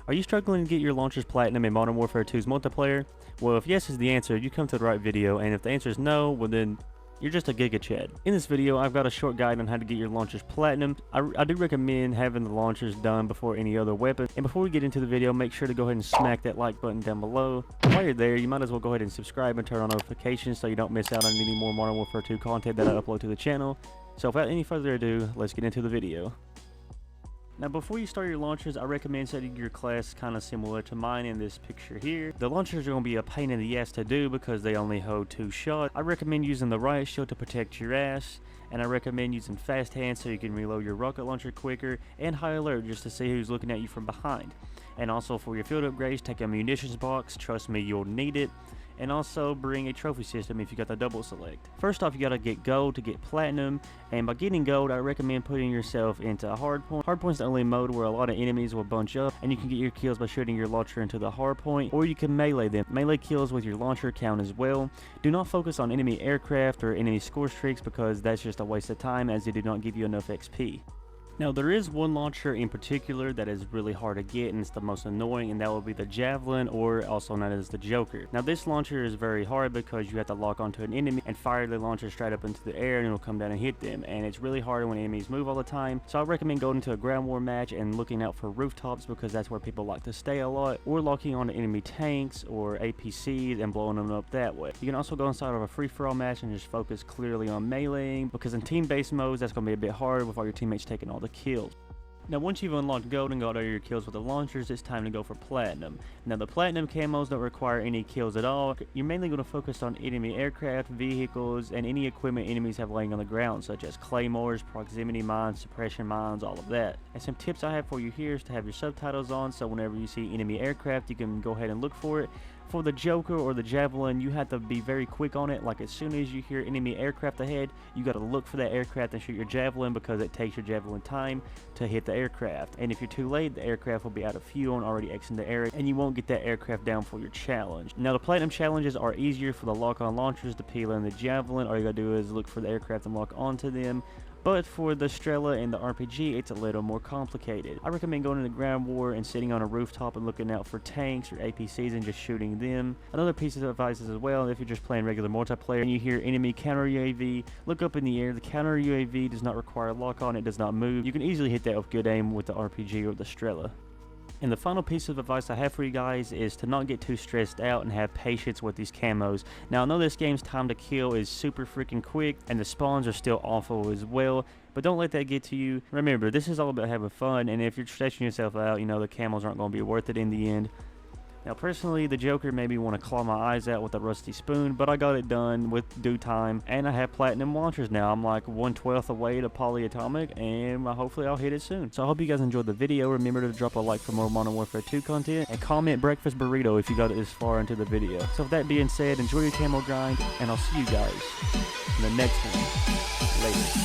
Are you struggling to get your launchers platinum in Modern Warfare 2's multiplayer? Well, if yes is the answer, you come to the right video, and if the answer is no, well then you're just a Giga Chad. In this video, I've got a short guide on how to get your launchers platinum. I do recommend having the launchers done before any other weapon. And before we get into the video, make sure to go ahead and smack that like button down below. While you're there, you might as well go ahead and subscribe and turn on notifications so you don't miss out on any more Modern Warfare 2 content that I upload to the channel. So without any further ado, let's get into the video. Now before you start your launchers, I recommend setting your class kind of similar to mine in this picture here. The launchers are going to be a pain in the ass to do because they only hold 2 shots. I recommend using the riot shield to protect your ass, and I recommend using fast hands so you can reload your rocket launcher quicker, and high alert just to see who's looking at you from behind. And also for your field upgrades, take a munitions box, trust me you'll need it. And also bring a trophy system if you got the double select. First off, you gotta get gold to get platinum, and by getting gold I recommend putting yourself into hardpoint. Hardpoint's the only mode where a lot of enemies will bunch up, and you can get your kills by shooting your launcher into the hardpoint, or you can melee them. Melee kills with your launcher count as well. Do not focus on enemy aircraft or enemy score streaks because that's just a waste of time as they do not give you enough XP. Now there is one launcher in particular that is really hard to get and it's the most annoying, and that will be the Javelin, or also known as the JOKR. Now this launcher is very hard because you have to lock onto an enemy and fire the launcher straight up into the air and it will come down and hit them, and it's really hard when enemies move all the time. So I recommend going into a ground war match and looking out for rooftops because that's where people like to stay a lot, or locking on enemy tanks or APCs and blowing them up that way. You can also go inside of a free-for-all match and just focus clearly on meleeing, because in team-based modes that's going to be a bit hard with all your teammates taking all the kills. Now once you've unlocked gold and got all your kills with the launchers, it's time to go for platinum. Now the platinum camos don't require any kills at all. You're mainly going to focus on enemy aircraft, vehicles, and any equipment enemies have laying on the ground, such as claymores, proximity mines, suppression mines, all of that. And some tips I have for you here is to have your subtitles on, so whenever you see enemy aircraft you can go ahead and look for it. For the JOKR or the Javelin, you have to be very quick on it. Like as soon as you hear enemy aircraft ahead, you got to look for that aircraft and shoot your Javelin, because it takes your Javelin time to hit the aircraft. And if you're too late, the aircraft will be out of fuel and already exiting the area, and you won't get that aircraft down for your challenge. Now the platinum challenges are easier for the lock-on launchers, the Pila and the Javelin. All you gotta do is look for the aircraft and lock onto them. But for the Strela and the RPG, it's a little more complicated. I recommend going into ground war and sitting on a rooftop and looking out for tanks or APCs and just shooting them. Another piece of advice is as well, if you're just playing regular multiplayer and you hear enemy counter UAV, look up in the air. The counter UAV does not require lock on, it does not move. You can easily hit that with good aim with the RPG or the Strela. And the final piece of advice I have for you guys is to not get too stressed out and have patience with these camos. Now I know this game's time to kill is super freaking quick and the spawns are still awful as well, but don't let that get to you. Remember, this is all about having fun, and if you're stressing yourself out, you know the camos aren't going to be worth it in the end. Now personally, the JOKR made me want to claw my eyes out with a rusty spoon, but I got it done with due time, and I have platinum launchers now. I'm like 1/12 away to polyatomic, and hopefully I'll hit it soon. So I hope you guys enjoyed the video. Remember to drop a like for more Modern Warfare 2 content, and comment breakfast burrito if you got it this far into the video. So with that being said, enjoy your camo grind, and I'll see you guys in the next one. Later.